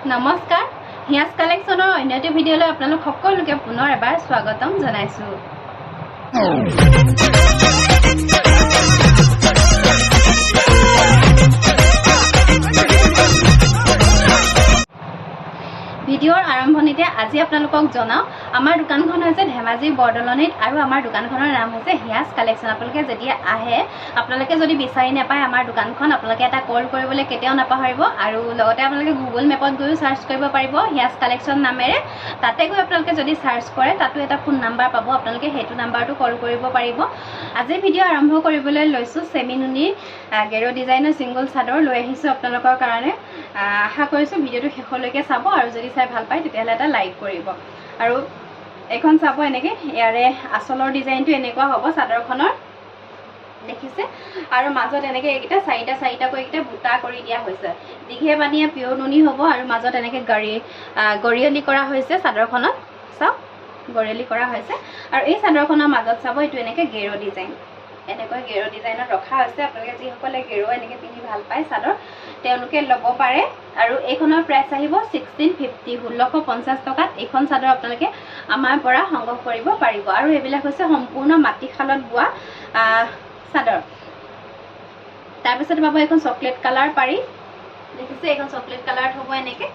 নমস্কাৰ হিয়াজ কালেকশ্যনৰ অন্য এটা ভিডিঅ'লৈ আপোনালোক সকলোকে পুনৰ এবাৰ স্বাগতম জনাইছো। ভিডিঅ'ৰ আৰম্ভণিতে আজি আপোনালোকক জনাও আমাৰ দোকানখন হৈছে ধেমাজি বৰদলনিত আৰু আমাৰ দোকানখনৰ নাম হৈছে হিয়াজ কালেকশ্যন। আপোনালোকে যেতিয়া আহে আপোনালোকে যদি বিচাৰি নাপায় আমাৰ দোকানখন আপোনালোকে এটা কল কৰিবলৈ কেতিয়াও নাপাহৰিব আৰু লগতে আপোনালোকে গুগল মেপত গৈও সাৰ্চ কৰিব পাৰিব হিয়াজ কালেকশ্যন নামেৰে। তাতে গৈ আপোনালোকে যদি সাৰ্চ কৰে তাতো এটা ফোন নাম্বাৰ পাব, আপোনালোকে সেইটো নাম্বাৰটো কল কৰিব পাৰিব। আজি ভিডিঅ' আৰম্ভ কৰিবলৈ লৈছোঁ চেমিনুনিৰ গেৰো ডিজাইনৰ ছিংগল চাদৰ লৈ আহিছোঁ আপোনালোকৰ কাৰণে। আশা কৰিছোঁ ভিডিঅ'টো শেষলৈকে চাব আৰু যদি চাই ভাল পায় তেতিয়াহ'লে এটা লাইক কৰিব। আৰু এখন চাব এনেকৈ ইয়াৰে আঁচলৰ ডিজাইনটো এনেকুৱা হ'ব চাদৰখনৰ, দেখিছে? আৰু মাজত এনেকৈ এইকেইটা চাৰিটাকৈ এইকেইটা বুটা কৰি দিয়া হৈছে। দীঘে বানিয়া পিয়ৰ নুনি হ'ব আৰু মাজত এনেকৈ গৰিয়লি কৰা হৈছে চাদৰখনত। চাওক গৰিয়লি কৰা হৈছে আৰু এই চাদৰখনৰ মাজত চাব এইটো এনেকৈ গেৰো ডিজাইন, এনেকৈ গেৰো ডিজাইনত ৰখা হৈছে। আপোনালোকে যিসকলে গেৰো এনেকৈ পিন্ধি ভাল পায় চাদৰ তেওঁলোকে ল'ব পাৰে। আৰু এইখনৰ প্ৰাইচ আহিব 1650, 1650 টকাত এইখন চাদৰ আপোনালোকে আমাৰ পৰা সংগ্ৰহ কৰিব পাৰিব। আৰু এইবিলাক হৈছে সম্পূৰ্ণ মাটিশালত বোৱা চাদৰ। তাৰপিছত পাব এইখন চকলেট কালাৰ পাৰি, দেখিছে? এইখন চকলেট কালাৰত হ'ব এনেকৈ।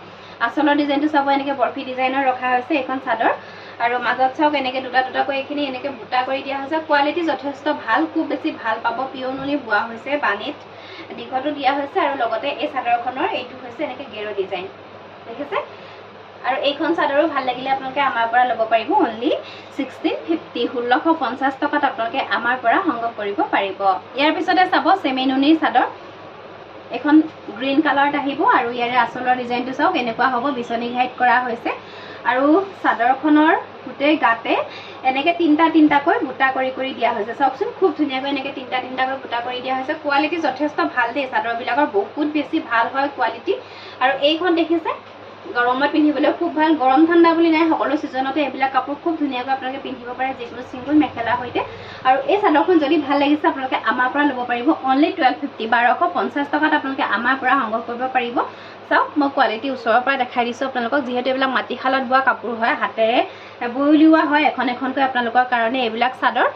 আঁচলৰ ডিজাইনটো চাব এনেকৈ বৰফি ডিজাইনৰ ৰখা হৈছে এইখন চাদৰ। আৰু মাজত চাওক এনেকৈ দুটাকৈ এইখিনি এনেকৈ বুটা কৰি দিয়া হৈছে। কোৱালিটি যথেষ্ট ভাল, খুব বেছি ভাল পাব। পিয়ৰ নুনি বোৱা হৈছে, বানীত দীঘতো দিয়া হৈছে আৰু লগতে এই চাদৰখনৰ এইটো হৈছে এনেকৈ গেৰো ডিজাইন, দেখিছে? আৰু এইখন চাদৰো ভাল লাগিলে আপোনালোকে আমাৰ পৰা ল'ব পাৰিব। অনলি 1650, 1650 টকাত আপোনালোকে আমাৰ পৰা সংগ্ৰহ কৰিব পাৰিব। ইয়াৰ পিছতে চাব চেমিনুনিৰ চাদৰ, এখন গ্ৰীণ কালাৰত আহিব আৰু ইয়াৰে আঁচলৰ ডিজাইনটো চাওক এনেকুৱা হ'ব, বিচনী ঘাইত কৰা হৈছে। আৰু চাদৰখনৰ গোটেই গাতে এনেকৈ তিনিটাকৈ বুটা কৰি দিয়া হৈছে। চাওকচোন খুব ধুনীয়াকৈ এনেকৈ তিনিটাকৈ বুটা কৰি দিয়া হৈছে। কোৱালিটি যথেষ্ট ভাল দেই, চাদৰবিলাকৰ বহুত বেছি ভাল হয় কোৱালিটি। আৰু এইখন দেখিছে গৰমত পিন্ধিবলৈ খুব ভাল, গৰম ঠাণ্ডা বুলি নাই, সকলো ছিজনতে এইবিলাক কাপোৰ খুব ধুনীয়াকৈ আপোনালোকে পিন্ধিব পাৰে যিকোনো ছিংগল মেখেলাৰ সৈতে। আৰু এই চাদৰখন যদি ভাল লাগিছে আপোনালোকে আমাৰ পৰা ল'ব পাৰিব। অনলি 1250, 1250 টকাত আপোনালোকে আমাৰ পৰা সংগ্ৰহ কৰিব পাৰিব। চাওক মই কোৱালিটি ওচৰৰ পৰা দেখাই দিছোঁ আপোনালোকক, যিহেতু এইবিলাক মাটিশালত বোৱা কাপোৰ হয়, হাতেৰে বৈ উলিওৱা হয় এখন এখনকৈ আপোনালোকৰ কাৰণে এইবিলাক চাদৰ।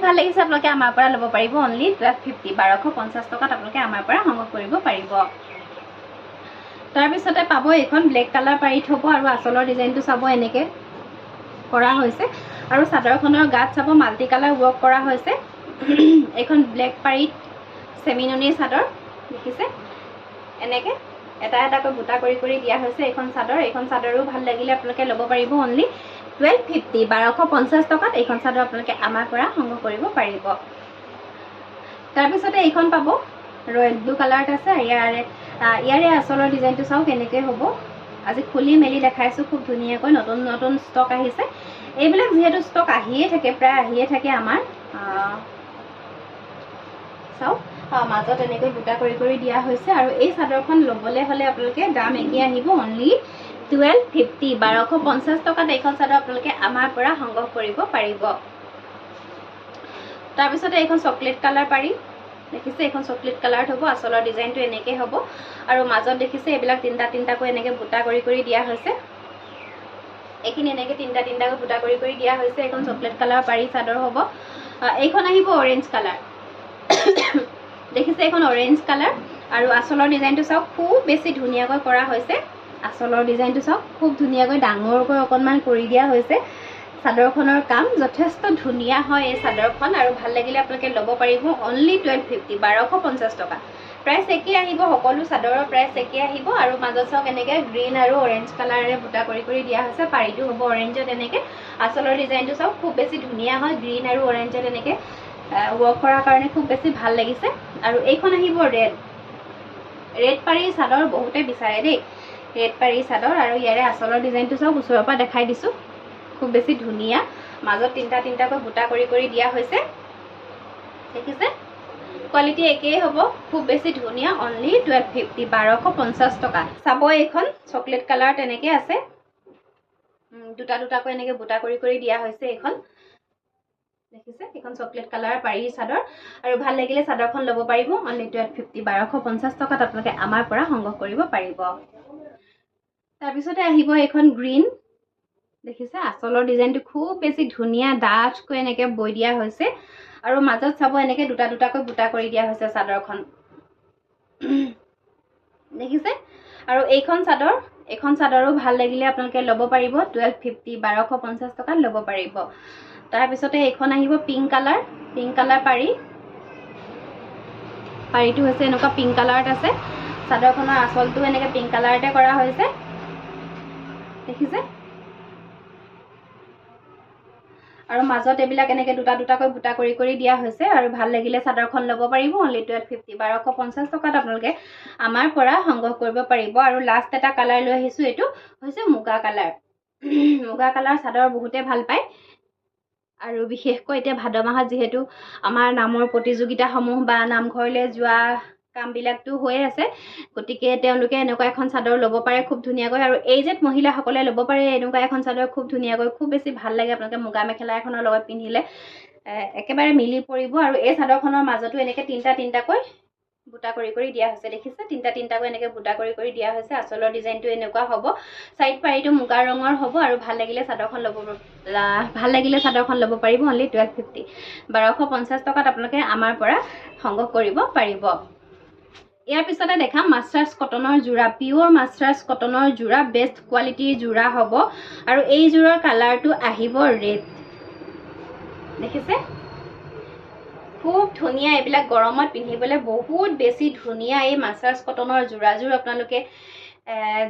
ভাল লাগিছে আপোনালোকে আমাৰ পৰা ল'ব পাৰিব। অনলি 1250, 1250 টকাত আপোনালোকে আমাৰ পৰা সংগ্ৰহ কৰিব পাৰিব। তাৰপিছতে পাব এইখন ব্লেক কালাৰ পাৰি থ'ব আৰু আঁচলৰ ডিজাইনটো চাব এনেকৈ কৰা হৈছে। আৰু চাদৰখনৰ গাত চাব মাল্টি কালাৰ ৱৰ্ক কৰা হৈছে। এইখন ব্লেক পাৰিত চেমিনুনিৰ চাদৰ, দেখিছে? এনেকৈ এটাকৈ বুটা কৰি দিয়া হৈছে এইখন চাদৰ। এইখন চাদৰো ভাল লাগিলে আপোনালোকে ল'ব পাৰিব। অনলি 1250, 1250 টকাত এইখন চাদৰ আপোনালোকে আমাৰ পৰা সংগ্ৰহ কৰিব পাৰিব। তাৰপিছতে এইখন পাব ৰয়েল ব্লু কালাৰত আছে। ইয়াৰে আঁচলৰ ডিজাইনটো চাওক এনেকৈ হ'ব। আজি খুলি মেলি দেখাইছোঁ, খুব ধুনীয়াকৈ নতুন ষ্টক আহিছে। এইবিলাক যিহেতু ষ্টক আহিয়ে থাকে, প্ৰায় আহিয়ে থাকে আমাৰ। চাওক মাজত এনেকৈ বুটা কৰি দিয়া হৈছে। আৰু এই চাদৰখন ল'বলৈ হ'লে আপোনালোকে দাম একেই আহিব। অনলি 1250, 1250 টকাত এইখন চাদৰ আপোনালোকে আমাৰ পৰা সংগ্ৰহ কৰিব পাৰিব। তাৰপিছতে এইখন চকলেট কালাৰ পাৰি, দেখিছে? এইখন চকলেট কালাৰত হ'ব। আঁচলৰ ডিজাইনটো এনেকৈ হ'ব আৰু মাজত দেখিছে এইবিলাক তিনিটাকৈ এনেকৈ বুটা কৰি দিয়া হৈছে। এইখিনি এনেকৈ তিনিটাকৈ বুটা কৰি দিয়া হৈছে। এইখন চকলেট কালাৰ পাৰি চাদৰ হ'ব। এইখন আহিব অৰেঞ্জ কালাৰ, দেখিছে? এইখন অৰেঞ্জ কালাৰ আৰু আঁচলৰ ডিজাইনটো চাওক খুব বেছি ধুনীয়াকৈ কৰা হৈছে। আঁচলৰ ডিজাইনটো চাওক খুব ধুনীয়াকৈ ডাঙৰকৈ অকণমান কৰি দিয়া হৈছে। চাদৰখনৰ কাম যথেষ্ট ধুনীয়া হয় এই চাদৰখন আৰু ভাল লাগিলে আপোনালোকে ল'ব পাৰিব। অনলি 1250, 1250 টকা। প্ৰাইচ একেই আহিব, সকলো চাদৰৰ প্ৰাইচ একেই আহিব। আৰু মাজত চাওক এনেকৈ গ্ৰীণ আৰু অৰেঞ্জ কালাৰেৰে বুটা কৰি দিয়া হৈছে। পাৰিটো হ'ব অৰেঞ্জত এনেকৈ। আঁচলৰ ডিজাইনটো চাওক খুব বেছি ধুনীয়া হয়, গ্ৰীণ আৰু অৰেঞ্জত এনেকৈ ৱৰ্ক কৰাৰ কাৰণে খুব বেছি ভাল লাগিছে। আৰু এইখন আহিব ৰেড পাৰি চাদৰ, বহুতে বিচাৰে দেই ৰেড পাৰি চাদৰ। আৰু ইয়াৰে আঁচলৰ ডিজাইনটো চাওক ওচৰৰ পৰা দেখাই দিছোঁ, খুব বেছি ধুনীয়া। মাজত তিনিটাকৈ বুটা কৰি দিয়া হৈছে, দেখিছে? কোৱালিটি একেই হ'ব, খুব বেছি ধুনীয়া। অনলি 1250, 1250 টকা। চাব এইখন চকলেট কালাৰ তেনেকৈ আছে, দুটাকৈ এনেকৈ বুটা কৰি দিয়া হৈছে এইখন, দেখিছে? এইখন চকলেট কালাৰ পাৰি চাদৰ আৰু ভাল লাগিলে চাদৰখন ল'ব পাৰিব। অনলি 1250, 1250 টকাত আপোনালোকে আমাৰ পৰা সংগ্ৰহ কৰিব পাৰিব। তাৰপিছতে আহিব এইখন গ্ৰীণ, দেখিছে আঁচলৰ ডিজাইনটো খুব বেছি ধুনীয়া ডাঠকৈ এনেকৈ বৈ দিয়া হৈছে আৰু মাজত চাব এনেকৈ দুটা দুটাকৈ বুটা কৰি দিয়া হৈছে চাদৰখন, দেখিছে। আৰু এইখন চাদৰো ভাল লাগিলে আপোনালোকে ল'ব পাৰিব 1250 1250 টকাত ল'ব পাৰিব। তাৰপিছতে এইখন আহিব পিংক কালাৰ পাৰিটো হৈছে এনেকুৱা পিংক কালাৰত আছে, চাদৰখনৰ আঁচলটো এনেকৈ পিংক কালাৰতে কৰা হৈছে, দেখিছে। আৰু মাজত এইবিলাক এনেকৈ দুটা দুটাকৈ বুটা কৰি দিয়া হৈছে আৰু ভাল লাগিলে চাদৰখন ল'ব পাৰিব অনলি 1250 1250 টকাত আপোনালোকে আমাৰ পৰা সংগ্ৰহ কৰিব পাৰিব। আৰু লাষ্ট এটা কালাৰ লৈ আহিছোঁ, এইটো হৈছে মুগা কালাৰ। মুগা কালাৰ চাদৰ বহুতে ভাল পায় আৰু বিশেষকৈ এতিয়া ভাদ মাহত যিহেতু আমাৰ নামৰ প্ৰতিযোগিতাসমূহ বা নামঘৰলৈ যোৱা কামবিলাকতো হৈয়ে আছে, গতিকে তেওঁলোকে এনেকুৱা এখন চাদৰ ল'ব পাৰে খুব ধুনীয়াকৈ। আৰু এইজেড মহিলাসকলে ল'ব পাৰে এনেকুৱা এখন চাদৰ খুব ধুনীয়াকৈ, খুব বেছি ভাল লাগে আপোনালোকে মুগা মেখেলা এখনৰ লগত পিন্ধিলে একেবাৰে মিলি পৰিব। আৰু এই চাদৰখনৰ মাজতো এনেকৈ তিনিটা তিনিটাকৈ বুটা কৰি দিয়া হৈছে, দেখিছে তিনিটা তিনিটাকৈ এনেকৈ বুটা কৰি দিয়া হৈছে। আঁচলৰ ডিজাইনটো এনেকুৱা হ'ব, চাইড পাৰিটো মুগা ৰঙৰ হ'ব আৰু ভাল লাগিলে চাদৰখন ল'ব পাৰিব অনলি 1250 1250 টকাত আপোনালোকে আমাৰ পৰা সংগ্ৰহ কৰিব পাৰিব। ইয়াৰ পিছতে দেখাম মাষ্টাৰ্ছ কটনৰ যোৰা, পিয়ৰ মাষ্টাৰ্ছ কটনৰ যোৰা, বেষ্ট কোৱালিটিৰ যোৰা হ'ব আৰু এই যোৰৰ কালাৰটো আহিব ৰেড, দেখিছে খুব ধুনীয়া। এইবিলাক গৰমত পিন্ধিবলৈ বহুত বেছি ধুনীয়া এই মাষ্টাৰ্ছ কটনৰ যোৰাযোৰ আপোনালোকে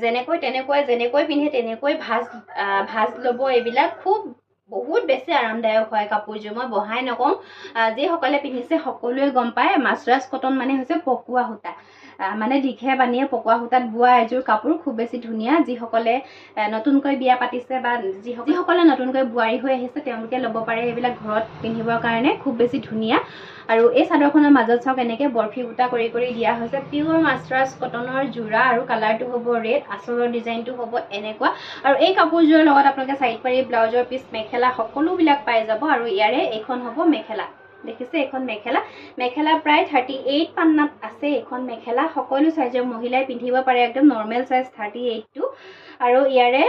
যেনেকৈ পিন্ধে তেনেকৈ ভাজ ল'ব। এইবিলাক বহুত বেছি আৰামদায়ক হয় কাপোৰযোৰ, মই বহাই নকওঁ, যিসকলে পিন্ধিছে সকলোৱে গম পায় মাষ্টাৰ্ছ কটন মানে হৈছে পকোৱা সূতা, মানে দীঘে বানিয়ে পকোৱা সূতাত বোৱা এযোৰ কাপোৰ, খুব বেছি ধুনীয়া। যিসকলে নতুনকৈ বিয়া পাতিছে বা যিসকলে নতুনকৈ বোৱাৰী হৈ আহিছে তেওঁলোকে ল'ব পাৰে এইবিলাক ঘৰত পিন্ধিবৰ কাৰণে, খুব বেছি ধুনীয়া। আৰু এই চাদৰখনৰ মাজত চাওক এনেকৈ বৰফি বুটা কৰি দিয়া হৈছে, পিয়ৰ মাষ্টাৰ্ছ কটনৰ যোৰা আৰু কালাৰটো হ'ব ৰেড, আঁচলৰ ডিজাইনটো হ'ব এনেকুৱা। আৰু এই কাপোৰযোৰৰ লগত আপোনালোকে চাইড পাৰি, ব্লাউজৰ পিচ, মেখেলা সকলোবিলাক পাই যাব। আৰু ইয়াৰে এইখন হ'ব মেখেলা, দেখিছে এইখন মেখেলা প্ৰায় 38 পান্নাত আছে। এইখন মেখেলা সকলো চাইজৰ মহিলাই পিন্ধিব পাৰে, একদম নৰ্মেল চাইজ 38টো। আৰু ইয়াৰে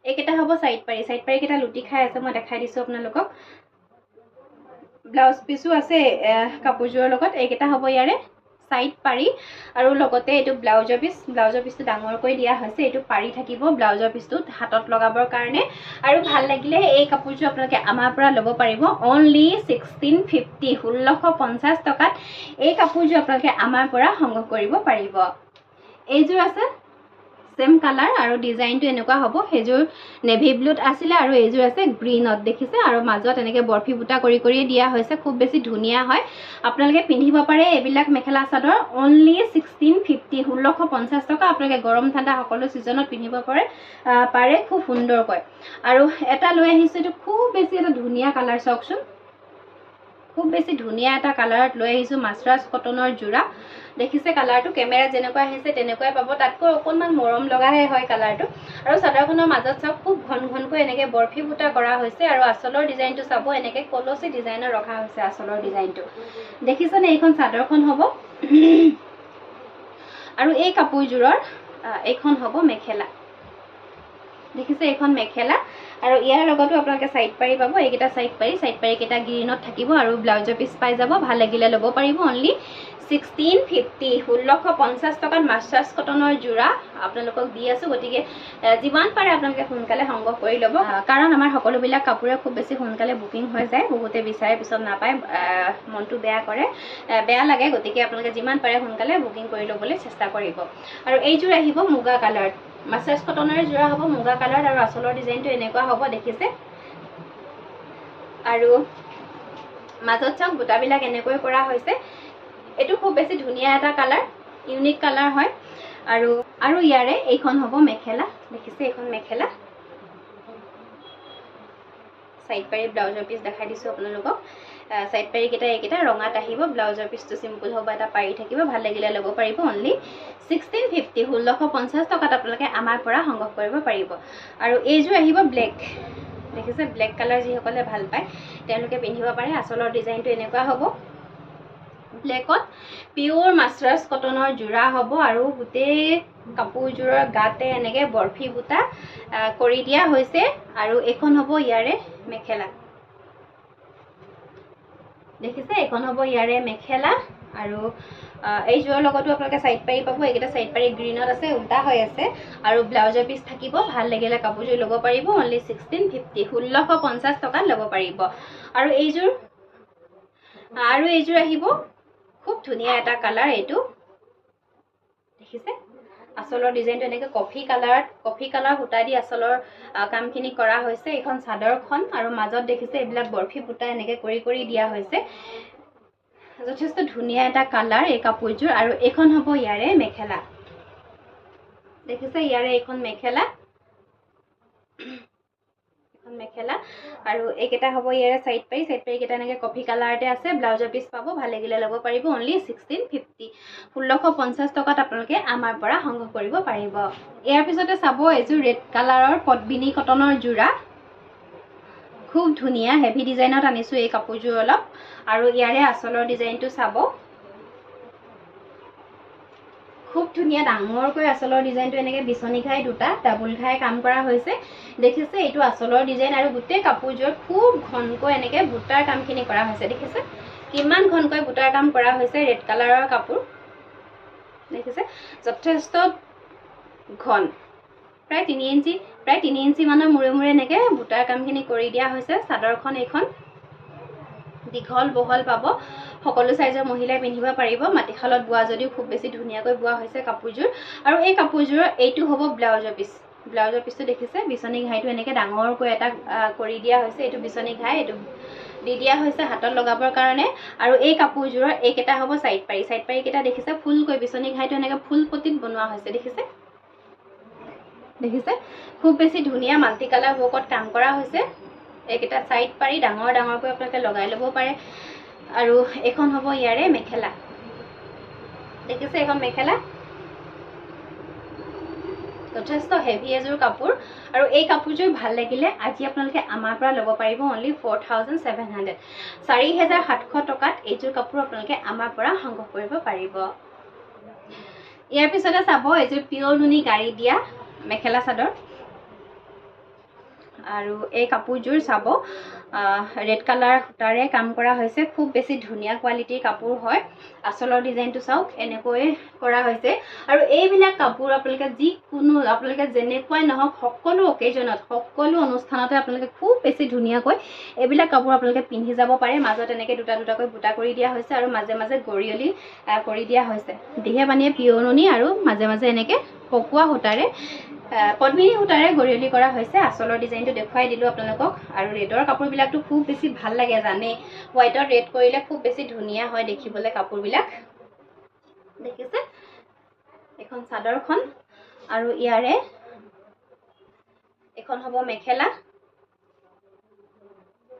এইকেইটা হ'ব চাইড পাৰি কেইটা লুটি খাই আছে, মই দেখাই দিছোঁ আপোনালোকক। ব্লাউজ পিচো আছে কাপোৰযোৰৰ লগত, এইকেইটা হ'ব ইয়াৰে চাইড পাৰি। আৰু লগতে এইটো ব্লাউজৰ পিচটো ডাঙৰকৈ দিয়া হৈছে, এইটো পাৰি থাকিব ব্লাউজৰ পিচটো হাতত লগাবৰ কাৰণে। আৰু ভাল লাগিলে এই কাপোৰযোৰ আপোনালোকে আমাৰ পৰা ল'ব পাৰিব অনলি 1650 1650 টকাত এই কাপোৰযোৰ আপোনালোকে আমাৰ পৰা সংগ্ৰহ কৰিব পাৰিব। এইযোৰ আছে সেম কালাৰ আৰু ডিজাইনটো এনেকুৱা হ'ব, সেইযোৰ নেভি ব্লুত আছিলে আৰু এইযোৰ আছে গ্ৰীণত, দেখিছে। আৰু মাজত এনেকৈ বৰফি বুটা কৰি দিয়া হৈছে, খুব বেছি ধুনীয়া হয়, আপোনালোকে পিন্ধিব পাৰে এইবিলাক মেখেলা চাদৰ অনলি 1650 1650 টকা। আপোনালোকে গৰম ঠাণ্ডা সকলো ছিজনত পিন্ধিব পাৰে খুব সুন্দৰকৈ। আৰু এটা লৈ আহিছোঁ, এইটো খুব বেছি এটা ধুনীয়া কালাৰ, চাওকচোন খুব বেছি ধুনীয়া এটা কালাৰত লৈ আহিছোঁ, মাষ্টাৰ্ছ কটনৰ যোৰা, দেখিছে কালাৰটো কেমেৰাত যেনেকুৱা আহিছে তেনেকুৱাই পাব, তাতকৈ অকণমান মৰম লগাহে হয় কালাৰটো। আৰু চাদৰখনৰ মাজত চাওক খুব ঘনকৈ এনেকৈ বৰফি বুটা কৰা হৈছে। আৰু আঁচলৰ ডিজাইনটো চাব এনেকৈ কলচী ডিজাইনৰ ৰখা হৈছে আঁচলৰ ডিজাইনটো, দেখিছেনে এইখন চাদৰখন হ'ব। আৰু এই কাপোৰযোৰৰ এইখন হ'ব মেখেলা, দেখিছে এইখন মেখেলা। আৰু ইয়াৰ লগতো আপোনালোকে চাইড পাৰি পাব, এইকেইটা চাইড পাৰি কেইটা গ্ৰীণত থাকিব আৰু ব্লাউজৰ পিচ পাই যাব। ভাল লাগিলে ল'ব পাৰিব অনলি 1650 1650 টকাত মাষ্টাৰ্ছ কটনৰ যোৰা আপোনালোকক দি আছোঁ। গতিকে যিমান পাৰে আপোনালোকে সোনকালে সংগ্ৰহ কৰি ল'ব, কাৰণ আমাৰ সকলোবিলাক কাপোৰে খুব বেছি সোনকালে বুকিং হৈ যায়, বহুতে বিচাৰে পিছত নাপায়, মনটো বেয়া লাগে। গতিকে আপোনালোকে যিমান পাৰে সোনকালে বুকিং কৰি ল'বলৈ চেষ্টা কৰিব। আৰু এইযোৰ আহিব মুগা কালাৰত, মাষ্টাৰ্ছ কটনৰ যোৰা হ'ব মুগা কালাৰত আৰু আঁচলৰ ডিজাইনটো এনেকুৱা হ'ব, দেখিছে। আৰু মাজত চাওক বুটাবিলাক এনেকৈ কৰা হৈছে, এইটো খুব বেছি ধুনীয়া এটা কালাৰ, ইউনিক কালাৰ হয়। আৰু ইয়াৰে এইখন হ'ব মেখেলা, দেখিছে এইখন মেখেলা, সাইড পাৰি ব্লাউজৰ পিস দেখাই দিছো আপোনালোকক সাইড পাৰি কেটা এইকেটা ৰঙাত আহিব ব্লাউজৰ পিসটো সিম্পল হ'ব এটা পাৰি থাকিব ভাল লাগিলে ল'ব পাৰিব অনলি 1650 1650 টকাত আপোনালোকে আমাৰ পৰা সংগ্ৰহ কৰিব পাৰিব আৰু এইযোৰ আহিব ব্লেক দেখিছে ব্লেক কালাৰ যি সকলে ভাল পায় তেওঁলোকে পিন্ধিব পাৰে আচলৰ ডিজাইনটো এনেকুৱা হ'ব ব্লেকত পিওৰ মাস্টাৰ্স কটনৰ জোৰা হ'ব আৰু গুটে কাপোৰযোৰৰ গাতে এনেকৈ বৰফি বুটা কৰি দিয়া হৈছে আৰু এইখন হ'ব ইয়াৰে মেখেলা দেখিছে এইখন হ'ব ইয়াৰে মেখেলা আৰু এইযোৰৰ লগতো আপোনালোকে সাইড পাৰি পাব এইকেইটা সাইড পাৰি গ্ৰীনত আছে উল্টা হৈ আছে আৰু ব্লাউজৰ পিস থাকিব ভাল লাগিলে কাপোৰযোৰ ল'ব পাৰিব অনলি 1650 1650 টকাত ল'ব পাৰিব আৰু এইযোৰ আহিব খুব ধুনীয়া এটা কালাৰ এইটো দেখিছে আসলৰ ডিজাইনটো এনেকৈ কফি কালাৰ বুটা দি আসলৰ কামখিনি কৰা হৈছে এইখন চাদৰখন আৰু মাজত দেখিছে এইবিলাক বৰফি বুটা এনেকৈ কৰি দিয়া হৈছে যথেষ্ট ধুনীয়া এটা কালাৰ এই কাপোৰযোৰ আৰু এইখন হ'ব ইয়াৰে মেখেলা দেখিছে ইয়াৰে এইখন মেখেলা আৰু এইকেইটা হ'ব ইয়াৰে সাইড পাৰি কেইটা এনেকৈ কফি কালাৰতে আছে ব্লাউজৰ পিস পাব ভাল লাগিলে ল'ব পাৰিব অনলি 1650 1650 টকাত আপোনালোকে আমাৰ পৰা সংগ্ৰহ কৰিব পাৰিব ইয়াৰ পিছতে চাব এইযোৰ ৰেড কালাৰৰ পদ্মিনী কটনৰ যোৰা খুব ধুনীয়া হেভি ডিজাইনত আনিছো এই কাপোৰযোৰ অলপ আৰু ইয়াৰে আসলৰ ডিজাইনটো চাব খুব ধুনীয়া ডাঙৰকৈ আসলৰ ডিজাইনটো এনেকৈ বিচনী ঘাই দুটা ডাবল ঘাই কাম কৰা হৈছে দেখিছে এইটো আসলৰ ডিজাইন আৰু গোটেই কাপোৰযোৰত খুব ঘনকৈ এনেকৈ বুটাৰ কামখিনি কৰা হৈছে দেখিছে কিমান ঘনকৈ বুটাৰ কাম কৰা হৈছে ৰেড কালাৰৰ কাপোৰ দেখিছে যথেষ্ট ঘন প্ৰায় 3 ইঞ্চি মানৰ মূৰে এনেকৈ বুটাৰ কামখিনি কৰি দিয়া হৈছে চাদৰখন এইখন দীঘল বহল পাব সকলো সাইজৰ মহিলাই পিন্ধিব পাৰিব মাটিশালত বোৱা যদিও খুব বেছি ধুনীয়াকৈ বোৱা হৈছে কাপোৰযোৰ আৰু এই কাপোৰযোৰৰ এইটো হ'ব ব্লাউজৰ পিসটো দেখিছে বিচনী ঘাইটো এনেকৈ ডাঙৰকৈ এটা কৰি দিয়া হৈছে এইটো বিচনী ঘাই এইটো দি দিয়া হৈছে হাতত লগাবৰ কাৰণে আৰু এই কাপোৰযোৰৰ এইকেইটা হ'ব সাইড পাৰি কেইটা দেখিছে ফুলকৈ বিচনী ঘাইটো এনেকৈ ফুল পটিত বনোৱা হৈছে দেখিছে খুব বেছি ধুনীয়া মাল্টি কালাৰ ৱৰ্কত কাম কৰা হৈছে এইকেইটা সাইড পাৰি ডাঙৰকৈ আপোনালোকে লগাই ল'ব পাৰে আৰু এখন হ'ব ইয়াৰে মেখেলা দেখিছে এখন মেখেলা যথেষ্ট হেভি এযোৰ কাপোৰ আৰু এই কাপোৰযোৰ ভাল লাগিলে আজি আপোনালোকে আমাৰ পৰা ল'ব পাৰিব অনলি 4700 4700 টকাত এইযোৰ কাপোৰ আপোনালোকে আমাৰ পৰা সংগ্ৰহ কৰিব পাৰিব ইয়াৰ পিছতে চাব এইযোৰ পিয়ৰ নুনি গাড়ী দিয়া মেখেলা চাদৰ আৰু এই কাপোৰযোৰ চাব ৰেড কালাৰ সূতাৰে কাম কৰা হৈছে খুব বেছি ধুনীয়া কোৱালিটিৰ কাপোৰ হয় আসলৰ ডিজাইনটো চাওক এনেকৈ কৰা হৈছে আৰু এইবিলাক কাপোৰ আপোনালোকে যেনেকুৱাই নহওক সকলো অকেজনত সকলো অনুষ্ঠানতে আপোনালোকে খুব বেছি ধুনীয়াকৈ এইবিলাক কাপোৰ আপোনালোকে পিন্ধি যাব পাৰে মাজত এনেকৈ দুটাকৈ বুটা কৰি দিয়া হৈছে আৰু মাজে গৰিয়লি কৰি দিয়া হৈছে দিহে পানীয়ে পিয়ৰ নুনি আৰু মাজে এনেকৈ পকোৱা সূতাৰে পদ্মিনী সূতাৰে গৰিয়লি কৰা হৈছে আসলৰ ডিজাইনটো দেখুৱাই দিলোঁ আপোনালোকক আৰু ৰেডৰ কাপোৰবিলাকটো খুব বেছি ভাল লাগে জানে হোৱাইটত ৰেড কৰিলে খুব বেছি ধুনীয়া হয় দেখিবলৈ কাপোৰবিলাক দেখিছে এখন চাদৰখন আৰু ইয়াৰে এখন হ'ব মেখেলা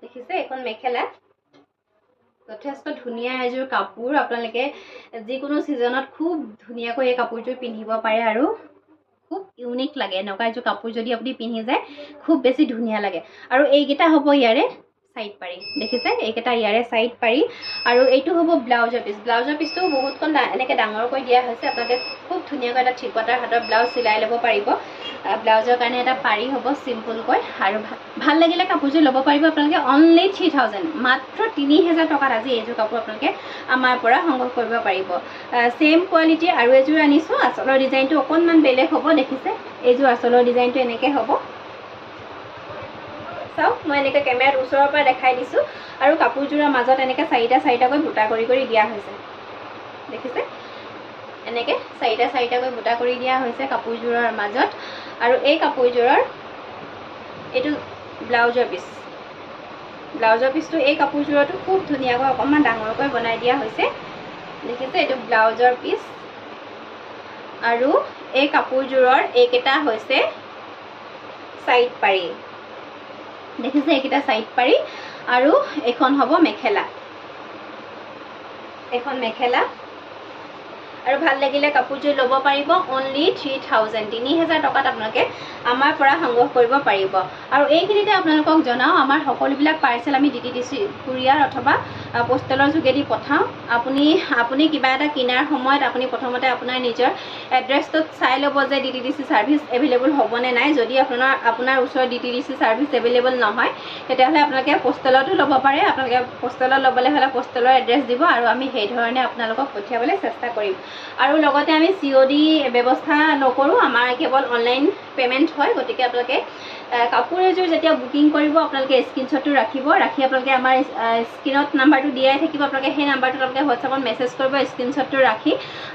দেখিছে এখন মেখেলা যথেষ্ট ধুনীয়া এযোৰ কাপোৰ আপোনালোকে যিকোনো সিজনত খুব ধুনীয়াকৈ এই কাপোৰযোৰ পিন্ধিব পাৰে আৰু খুব ইউনিক লাগে এনেকুৱা এযোৰ কাপোৰ যদি আপুনি পিন্ধি যায় খুব বেছি ধুনীয়া লাগে আৰু এইকেইটা হ'ব ইয়াৰে সাইড পাৰি দেখিছে এইকেইটা ইয়াৰে সাইড পাৰি আৰু এইটো হ'ব ব্লাউজৰ পিসটো বহুতকণ এনেকৈ ডাঙৰকৈ দিয়া হৈছে আপোনালোকে খুব ধুনীয়াকৈ এটা ঠিকতাৰ হাতৰ ব্লাউজ চিলাই ল'ব পাৰিব ব্লাউজৰ কাৰণে এটা পাৰি হ'ব চিম্পলকৈ আৰু ভাল লাগিলে কাপোৰযোৰ ল'ব পাৰিব আপোনালোকে অনলি 3000 মাত্ৰ 3000 টকাত আজি এইযোৰ কাপোৰ আপোনালোকে আমাৰ পৰা সংগ্ৰহ কৰিব পাৰিব সেম কোৱালিটি আৰু এযোৰ আনিছোঁ আসলৰ ডিজাইনটো অকণমান বেলেগ হ'ব দেখিছে এইযোৰ আসলৰ ডিজাইনটো এনেকৈ হ'ব চাওক মই এনেকৈ কেমেৰাৰ ওচৰৰ পৰা দেখাই দিছোঁ আৰু কাপোৰযোৰৰ মাজত এনেকৈ চাৰিটাকৈ বুটা কৰি দিয়া হৈছে দেখিছে এনেকৈ চাৰিটাকৈ বুটা কৰি দিয়া হৈছে কাপোৰযোৰৰ মাজত আৰু এই কাপোৰযোৰৰ এইটো ব্লাউজৰ পিসটো এই কাপোৰযোৰতো খুব ধুনীয়াকৈ অকণমান ডাঙৰকৈ বনাই দিয়া হৈছে দেখিছে এইটো ব্লাউজৰ পিস আৰু এই কাপোৰযোৰৰ এইকেইটা হৈছে সাইড পাৰি দেখিছে এইকেইটা সাইড পাৰি আৰু এখন হ'ব মেখেলা আৰু ভাল লাগিলে কাপোৰযোৰ ল'ব পাৰিব অনলি 3000 টকাত আপোনালোকে আমাৰ পৰা সংগ্ৰহ কৰিব পাৰিব আৰু এইখিনিতে আপোনালোকক জনাওঁ আমাৰ সকলোবিলাক পাৰ্চেল আমি দি দিছোঁ কুৰিয়াৰ অথবা পোষ্টেলৰ যোগেদি পঠাওঁ আপুনি কিবা এটা কিনাৰ সময়ত আপুনি প্ৰথমতে আপোনাৰ নিজৰ এড্ৰেছটোত চাই ল'ব যে DTDC ছাৰ্ভিচ এভেইলেবল হ'বনে নাই যদি আপোনাৰ ওচৰত DTDC ছাৰ্ভিচ এভেইলেবল নহয় তেতিয়াহ'লে আপোনালোকে পোষ্টেলতো ল'ব পাৰে আপোনালোকে পোষ্টেলত ল'বলৈ হ'লে পোষ্টেলৰ এড্ৰেছ দিব আৰু আমি সেই ধৰণে আপোনালোকক পঠিয়াবলৈ চেষ্টা কৰিম আৰু লগতে আমি COD ব্যৱস্থা নকৰোঁ আমাৰ কেৱল অনলাইন পে'মেণ্ট হয় গতিকে আপোনালোকে কাপোৰ এযোৰ যেতিয়া বুকিং কৰিব আপোনালোকে স্ক্ৰীনশ্বটটো ৰাখি আপোনালোকে আমাৰ স্ক্ৰীনত নাম্বাৰটো দিয়াই থাকিব আপোনালোকে সেই নাম্বাৰটোত আপোনালোকে হোৱাটছআপত মেছেজ কৰিব স্ক্ৰীনশ্বটটো ৰাখি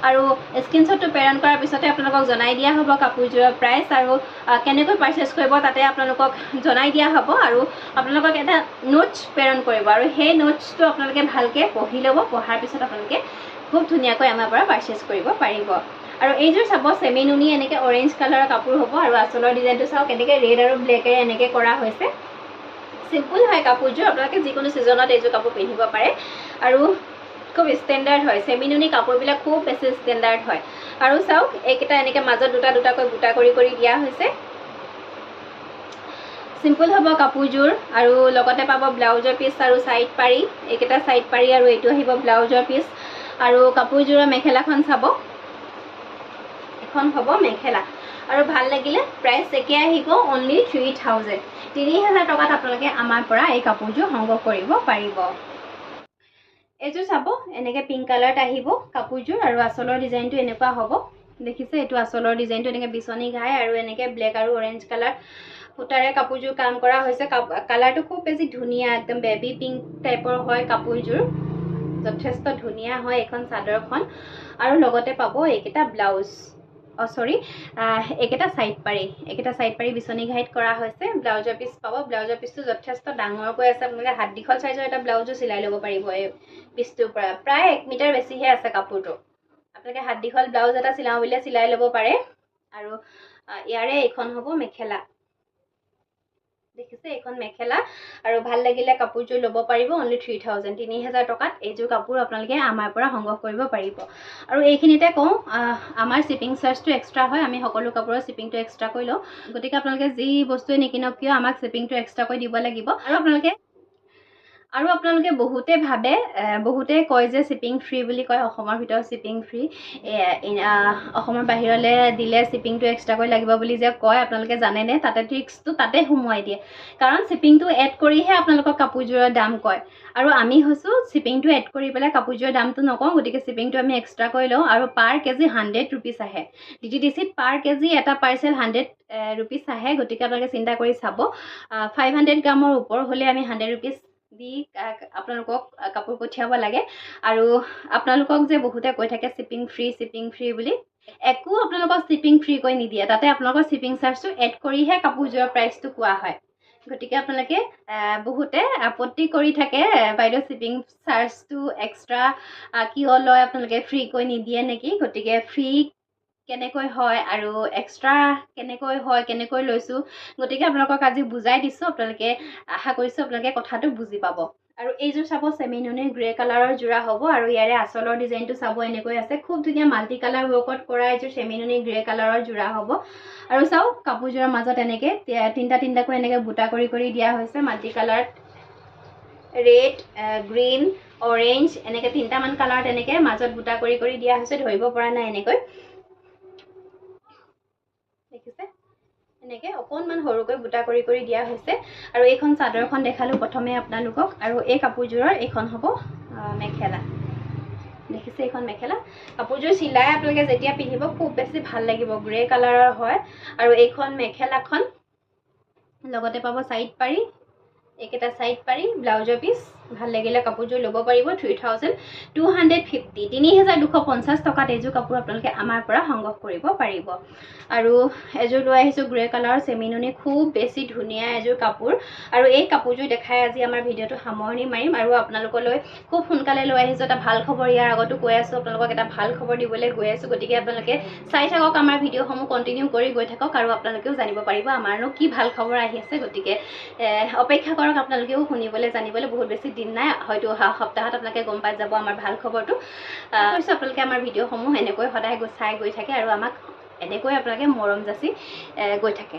আৰু স্ক্ৰীনশ্বটটো প্ৰেৰণ কৰাৰ পিছতে আপোনালোকক জনাই দিয়া হ'ব কাপোৰযোৰৰ প্ৰাইচ আৰু কেনেকৈ পাৰচেছ কৰিব তাতে আপোনালোকক জনাই দিয়া হ'ব আৰু আপোনালোকক এটা নোটছ প্ৰেৰণ কৰিব আৰু সেই নোটছটো আপোনালোকে ভালকৈ পঢ়ি ল'ব পঢ়াৰ পিছত আপোনালোকে খুব ধুনীয়াকৈ আমাৰ পৰা পাৰচেছ কৰিব পাৰিব আৰু এইযোৰ চাব চেমি নুনি এনেকৈ অৰেঞ্জ কালাৰৰ কাপোৰ হ'ব আৰু আঁচলৰ ডিজাইনটো চাওক এনেকৈ ৰেড আৰু ব্লেকেৰে এনেকৈ কৰা হৈছে চিম্পল হয় কাপোৰযোৰ আপোনালোকে যিকোনো ছিজনত এইযোৰ কাপোৰ পিন্ধিব পাৰে আৰু খুব ষ্টেণ্ডাৰ্ড হয় চেমি নুনি কাপোৰবিলাক খুব বেছি ষ্টেণ্ডাৰ্ড হয় আৰু চাওক এইকেইটা এনেকৈ মাজত দুটাকৈ বুটা কৰি দিয়া হৈছে চিম্পল হ'ব কাপোৰযোৰ আৰু লগতে পাব ব্লাউজৰ পিচ আৰু ছাইড পাৰি এইকেইটা ছাইড পাৰি আৰু এইটো আহিব ব্লাউজৰ পিচ আৰু কাপোৰযোৰৰ মেখেলাখন চাব এখন হ'ব মেখেলা আৰু ভাল লাগিলে প্ৰাইচ একে আহিব অনলি 3000 টকাত আপোনালোকে আমাৰ পৰা এই কাপোৰযোৰ সংগ্ৰহ কৰিব পাৰিব এইযোৰ চাব এনেকৈ পিংক কালাৰত আহিব কাপোৰযোৰ আৰু আঁচলৰ ডিজাইনটো এনেকুৱা হ'ব দেখিছে এইটো আঁচলৰ ডিজাইনটো এনেকৈ বিচনী ঘাই আৰু এনেকৈ ব্লেক আৰু অৰেঞ্জ কালাৰ সূতাৰে কাপোৰযোৰ কাম কৰা হৈছে কালাৰটো খুব বেছি ধুনীয়া একদম বেবী পিংক টাইপৰ হয় কাপোৰযোৰ যথেষ্ট ধুনীয়া হয় এখন চাদৰখন আৰু লগতে পাব এইকেইটা ব্লাউজ এইকেইটা ছাইড পাৰি বিচনী ঘাইত কৰা হৈছে ব্লাউজৰ পিচ পাব ব্লাউজৰ পিচটো যথেষ্ট ডাঙৰকৈ আছে আপোনালোকে হাত দীঘল চাইজৰ এটা ব্লাউজো চিলাই ল'ব পাৰিব এই পিচটোৰ পৰা প্ৰায় 1 মিটাৰ বেছিহে আছে কাপোৰটো আপোনালোকে হাত দীঘল ব্লাউজ এটা চিলাওঁ বুলিলে চিলাই ল'ব পাৰে আৰু ইয়াৰে এইখন হ'ব মেখেলা দেখিছে এইখন মেখেলা আৰু ভাল লাগিলে কাপোৰযোৰ ল'ব পাৰিব অনলি 3000 টকাত এইযোৰ কাপোৰ আপোনালোকে আমাৰ পৰা সংগ্ৰহ কৰিব পাৰিব আৰু এইখিনিতে কওঁ আমাৰ শ্বিপিং চাৰ্জটো এক্সট্ৰা হয় আমি সকলো কাপোৰৰ শ্বিপিংটো এক্সট্ৰাকৈ লওঁ গতিকে আপোনালোকে যি বস্তুৱে নিকিনক কিয় আমাক শ্বিপিংটো এক্সট্ৰাকৈ দিব লাগিব আৰু আপোনালোকে বহুতে ভাবে বহুতে কয় যে শ্বিপিং ফ্ৰী বুলি কয় অসমৰ ভিতৰত শ্বিপিং ফ্ৰী অসমৰ বাহিৰলৈ দিলে শ্বিপিংটো এক্সট্ৰাকৈ লাগিব বুলি যে কয় আপোনালোকে জানেনে তাতে ট্ৰিক্সটো তাতে সোমোৱাই দিয়ে কাৰণ শ্বিপিংটো এড কৰিহে আপোনালোকক কাপোৰযোৰৰ দাম কয় আৰু আমি হৈছোঁ শ্বিপিংটো এড কৰি পেলাই কাপোৰযোৰৰ দামটো নকওঁ গতিকে শ্বিপিংটো আমি এক্সট্ৰাকৈ লওঁ আৰু পাৰ কেজি 100 ৰুপিজ আহে DTDCত পাৰ কেজি এটা পাৰ্চেল 100 ৰুপিজ আহে গতিকে আপোনালোকে চিন্তা কৰি চাব 500 গ্ৰামৰ ওপৰ হ'লে আমি 100 ৰুপিজ দি আপোনালোকক কাপোৰ পঠিয়াব লাগে আৰু আপোনালোকক যে বহুতে কৈ থাকে শ্বিপিং ফ্ৰী বুলি একো আপোনালোকক শ্বিপিং ফ্ৰী কৈ নিদিয়ে তাতে আপোনালোকৰ শ্বিপিং চাৰ্জটো এড কৰিহে কাপোৰযোৰৰ প্ৰাইচটো কোৱা হয় গতিকে আপোনালোকে বহুতে আপত্তি কৰি থাকে বাইদেউ শ্বিপিং চাৰ্জটো এক্সট্ৰা কিয় লয় আপোনালোকে ফ্ৰী কৈ নিদিয়ে নেকি গতিকে ফ্ৰী কেনেকৈ হয় আৰু এক্সট্ৰা কেনেকৈ লৈছোঁ গতিকে আপোনালোকক আজি বুজাই দিছোঁ আপোনালোকে আশা কৰিছোঁ আপোনালোকে কথাটো বুজি পাব আৰু এইযোৰ চাব চেমি নুনিৰ গ্ৰে কালাৰৰ যোৰা হ'ব আৰু ইয়াৰে আঁচলৰ ডিজাইনটো চাব এনেকৈ আছে খুব ধুনীয়া মাল্টি কালাৰ ৱৰ্কত কৰা এইযোৰ চেমি নুনি গ্ৰে কালাৰৰ যোৰা হ'ব আৰু চাওক কাপোৰযোৰৰ মাজত এনেকৈ তিনিটাকৈ এনেকৈ বুটা কৰি দিয়া হৈছে মাল্টি কালাৰত ৰেড গ্ৰীণ অৰেঞ্জ এনেকৈ 3টামান কালাৰত এনেকৈ মাজত বুটা কৰি দিয়া হৈছে ধৰিব পৰা নাই এনেকৈ দেখিছে এনেকৈ অকণমান সৰুকৈ বুটা কৰি দিয়া হৈছে আৰু এইখন চাদৰখন দেখালোঁ প্ৰথমে আপোনালোকক আৰু এই কাপোৰযোৰৰ এইখন হ'ব মেখেলা দেখিছে এইখন মেখেলা কাপোৰযোৰ চিলাই আপোনালোকে যেতিয়া পিন্ধিব খুব বেছি ভাল লাগিব গ্ৰে কালাৰৰ হয় আৰু এইখন মেখেলাখন লগতে পাব ছাইড পাৰি এইকেইটা ছাইড পাৰি ব্লাউজৰ পিচ ভাল লাগিলে কাপোৰযোৰ ল'ব পাৰিব 3250 টকাত এইযোৰ কাপোৰ আপোনালোকে আমাৰ পৰা সংগ্ৰহ কৰিব পাৰিব আৰু এযোৰ লৈ আহিছোঁ গ্ৰে কালাৰৰ চেমি নুনি খুব বেছি ধুনীয়া এযোৰ কাপোৰ আৰু এই কাপোৰযোৰ দেখাই আজি আমাৰ ভিডিঅ'টো সামৰণি মাৰিম আৰু আপোনালোকলৈ খুব সোনকালে লৈ আহিছোঁ এটা ভাল খবৰ ইয়াৰ আগতো কৈ আছোঁ আপোনালোকক এটা ভাল খবৰ দিবলৈ গৈ আছোঁ গতিকে আপোনালোকে চাই থাকক আমাৰ ভিডিঅ'সমূহ কণ্টিনিউ কৰি গৈ থাকক আৰু আপোনালোকেও জানিব পাৰিব আমাৰনো কি ভাল খবৰ আহি আছে গতিকে অপেক্ষা কৰক আপোনালোকেও শুনিবলৈ জানিবলৈ বহুত বেছি দিন নাই হয়তো অহা সপ্তাহত আপোনালোকে গম পাই যাব আমাৰ ভাল খবৰটো কৈছোঁ আপোনালোকে আমাৰ ভিডিঅ'সমূহ এনেকৈ সদায় চাই গৈ থাকে আৰু আমাক এনেকৈ আপোনালোকে মৰম যাচি গৈ থাকে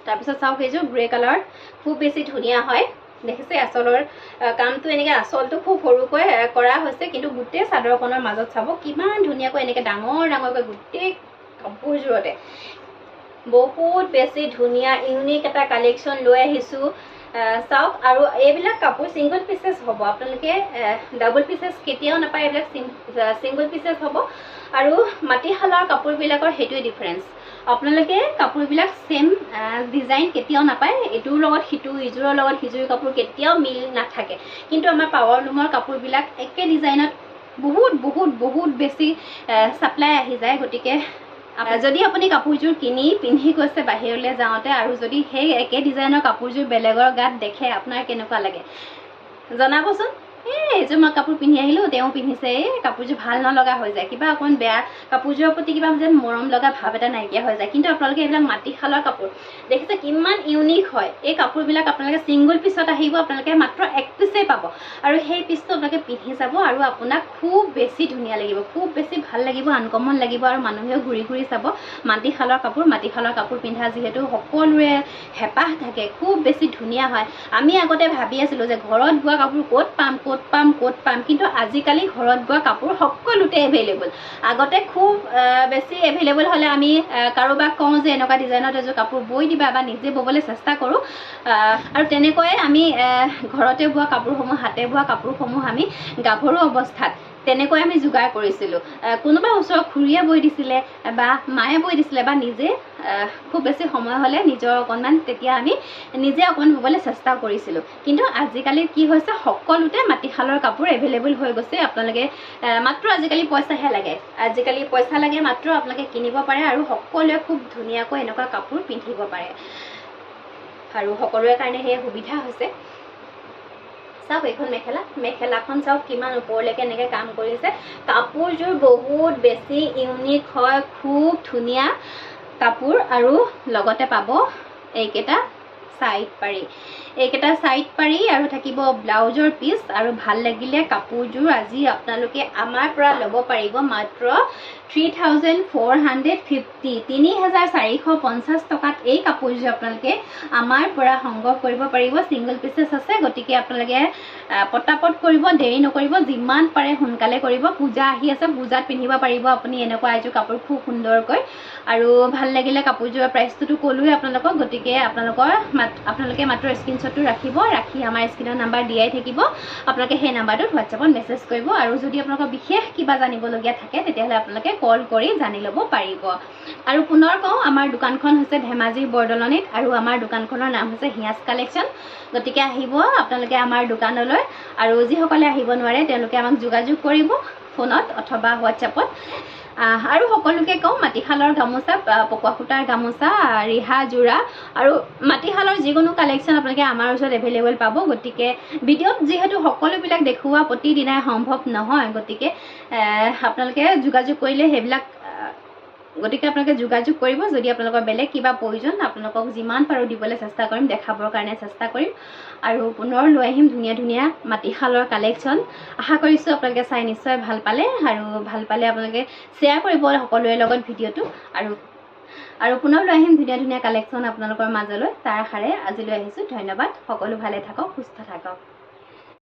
তাৰপিছত চাওক এইযোৰ গ্ৰে কালাৰ খুব বেছি ধুনীয়া হয় দেখিছে আঁচলৰ কামটো এনেকৈ আঁচলটো খুব সৰুকৈ কৰা হৈছে, কিন্তু গোটেই চাদৰখনৰ মাজত চাব কিমান ধুনীয়াকৈ এনেকৈ ডাঙৰ ডাঙৰকৈ গোটেই কাপোৰযোৰতে বহুত বেছি ধুনীয়া ইউনিক এটা কালেকশ্যন লৈ আহিছোঁ। চাওক, আৰু এইবিলাক কাপোৰ ছিংগল পিচেছ হ'ব, আপোনালোকে ডাবল পিচেছ কেতিয়াও নাপায়, এইবিলাক ছিংগল পিচেছ হ'ব। আৰু মাটিশালৰ কাপোৰবিলাকৰ সেইটোৱে ডিফাৰেঞ্চ, আপোনালোকে কাপোৰবিলাক ছেম ডিজাইন কেতিয়াও নাপায়, ইটোৰ লগত সিটো ইযোৰৰ লগত সিযোৰ কাপোৰ কেতিয়াও মিল নাথাকে। কিন্তু আমাৰ পাৱাৰ লুমৰ কাপোৰবিলাক একে ডিজাইনত বহুত বহুত বহুত বেছি ছাপ্লাই আহি যায়। গতিকে যদি আপুনি কাপোৰযোৰ কিনি পিন্ধি গৈছে বাহিৰলৈ যাওঁতে, আৰু যদি সেই একে ডিজাইনৰ কাপোৰযোৰ বেলেগৰ গাত দেখে, আপোনাৰ কেনেকুৱা লাগে জনাবচোন। এইযোৰ মই কাপোৰ পিন্ধি আহিলোঁ, তেওঁ পিন্ধিছে, কাপোৰযোৰ ভাল নলগা হৈ যায়, কিবা অকণ বেয়া কাপোৰযোৰৰ প্ৰতি কিবা যেন মৰম লগা ভাৱ এটা নাইকিয়া হৈ যায়। কিন্তু আপোনালোকে এইবিলাক মাটিশালৰ কাপোৰ দেখিছে কিমান ইউনিক হয়। এই কাপোৰবিলাক আপোনালোকে ছিংগল পিছত আহিব, আপোনালোকে মাত্ৰ এক পিচেই পাব, আৰু সেই পিচটো আপোনালোকে পিন্ধি যাব আৰু আপোনাক খুব বেছি ধুনীয়া লাগিব, খুব বেছি ভাল লাগিব, আনকমন লাগিব, আৰু মানুহেও ঘূৰি ঘূৰি চাব মাটিশালৰ কাপোৰ পিন্ধা যিহেতু সকলোৰে হেঁপাহ থাকে, খুব বেছি ধুনীয়া হয়। আমি আগতে ভাবি আছিলোঁ যে ঘৰত বোৱা কাপোৰ ক'ত পাম, কিন্তু আজিকালি ঘৰত বোৱা কাপোৰ সকলোতে এভেইলেবল। আগতে খুব বেছি এভেইলেবল হ'লে আমি কাৰোবাক কওঁ যে এনেকুৱা ডিজাইনত এযোৰ কাপোৰ বৈ দিবা, বা নিজে ব'বলৈ চেষ্টা কৰোঁ, আৰু তেনেকৈয়ে আমি ঘৰতে বোৱা কাপোৰসমূহ, হাতে বোৱা কাপোৰসমূহ আমি গাভৰু অৱস্থাত তেনেকৈ আমি যোগাৰ কৰিছিলোঁ। কোনোবা ওচৰৰ খুৰীয়ে বৈ দিছিলে, বা মায়ে বৈ দিছিলে, বা নিজে খুব বেছি সময় হ'লে নিজৰ অকণমান তেতিয়া আমি নিজে অকণমান ব'বলৈ চেষ্টা কৰিছিলোঁ। কিন্তু আজিকালি কি হৈছে, সকলোতে মাটিশালৰ কাপোৰ এভেইলেবল হৈ গৈছে। আপোনালোকে মাত্ৰ আজিকালি পইচাহে লাগে, পইচা লাগে মাত্ৰ, আপোনালোকে কিনিব পাৰে, আৰু সকলোৱে খুব ধুনীয়াকৈ এনেকুৱা কাপোৰ পিন্ধিব পাৰে, আৰু সকলোৰে কাৰণে সেই সুবিধা হৈছে। চাওক এইখন মেখেলাখন চাওক কিমান ওপৰলৈকে এনেকৈ কাম কৰিছে। কাপোৰযোৰ বহুত বেছি ইউনিক হয়, খুব ধুনীয়া কাপোৰ, আৰু লগতে পাব এইকেইটা ছাইড পাৰি, আৰু থাকিব ব্লাউজৰ পিচ। আৰু ভাল লাগিলে কাপোৰযোৰ আজি আপোনালোকে আমাৰ পৰা ল'ব পাৰিব মাত্ৰ 3450, 3450 টকাত এই কাপোৰযোৰ আপোনালোকে আমাৰ পৰা সংগ্ৰহ কৰিব পাৰিব। ছিংগল পিচেছ আছে, গতিকে আপোনালোকে পটাপট কৰিব, দেৰি নকৰিব, যিমান পাৰে সোনকালে কৰিব। পূজা আহি আছে, পূজাত পিন্ধিব পাৰিব আপুনি এনেকুৱা এযোৰ কাপোৰ খুব সুন্দৰকৈ। আৰু ভাল লাগিলে কাপোৰযোৰৰ প্ৰাইচটোতো ক'লোৱে আপোনালোকক, গতিকে আপোনালোকে মাত্ৰ স্ক্ৰীনশ্বটটো ৰাখি আমাৰ স্ক্ৰীনৰ নাম্বাৰ দিয়াই থাকিব, আপোনালোকে সেই নাম্বাৰটোত হোৱাটছএপত মেছেজ কৰিব। আৰু যদি আপোনালোকৰ বিশেষ কিবা জানিবলগীয়া থাকে তেতিয়াহ'লে আপোনালোকে কল কৰি জানি ল'ব পাৰিব। আৰু পুনৰ কওঁ, আমাৰ দোকানখন হৈছে ধেমাজিৰ বৰদলনিত, আৰু আমাৰ দোকানখনৰ নাম হৈছে হিয়াজ কালেকশ্যন। গতিকে আহিব আপোনালোকে আমাৰ দোকানলৈ, আৰু যিসকলে আহিব নোৱাৰে তেওঁলোকে আমাক যোগাযোগ কৰিব ফোনত অথবা হোৱাটছএপত। আৰু সকলোকে কওঁ, মাটিশালৰ গামোচা, পকোৱা সূতাৰ গামোচা, ৰিহা যোৰা, আৰু মাটিশালৰ যিকোনো কালেকশ্যন আপোনালোকে আমাৰ ওচৰত এভেইলেবল পাব। গতিকে ভিডিঅ'ত যিহেতু সকলোবিলাক দেখুওৱা প্ৰতিদিনাই সম্ভৱ নহয়, গতিকে আপোনালোকে যোগাযোগ কৰিলে সেইবিলাক, গতিকে আপোনালোকে যোগাযোগ কৰিব। যদি আপোনালোকৰ বেলেগ কিবা প্ৰয়োজন, আপোনালোকক যিমান পাৰোঁ দিবলৈ চেষ্টা কৰিম, দেখাবৰ কাৰণে চেষ্টা কৰিম, আৰু পুনৰ লৈ আহিম ধুনীয়া ধুনীয়া মাটিশালৰ কালেকশ্যন। আশা কৰিছোঁ আপোনালোকে চাই নিশ্চয় ভাল পালে, আৰু ভাল পালে আপোনালোকে শ্বেয়াৰ কৰিব সকলোৰে লগত ভিডিঅ'টো, আৰু পুনৰ লৈ আহিম ধুনীয়া ধুনীয়া কালেকশ্যন আপোনালোকৰ মাজলৈ। তাৰ আশাৰে আজিলৈ আহিছোঁ। ধন্যবাদ। সকলো ভালে থাকক, সুস্থ থাকক।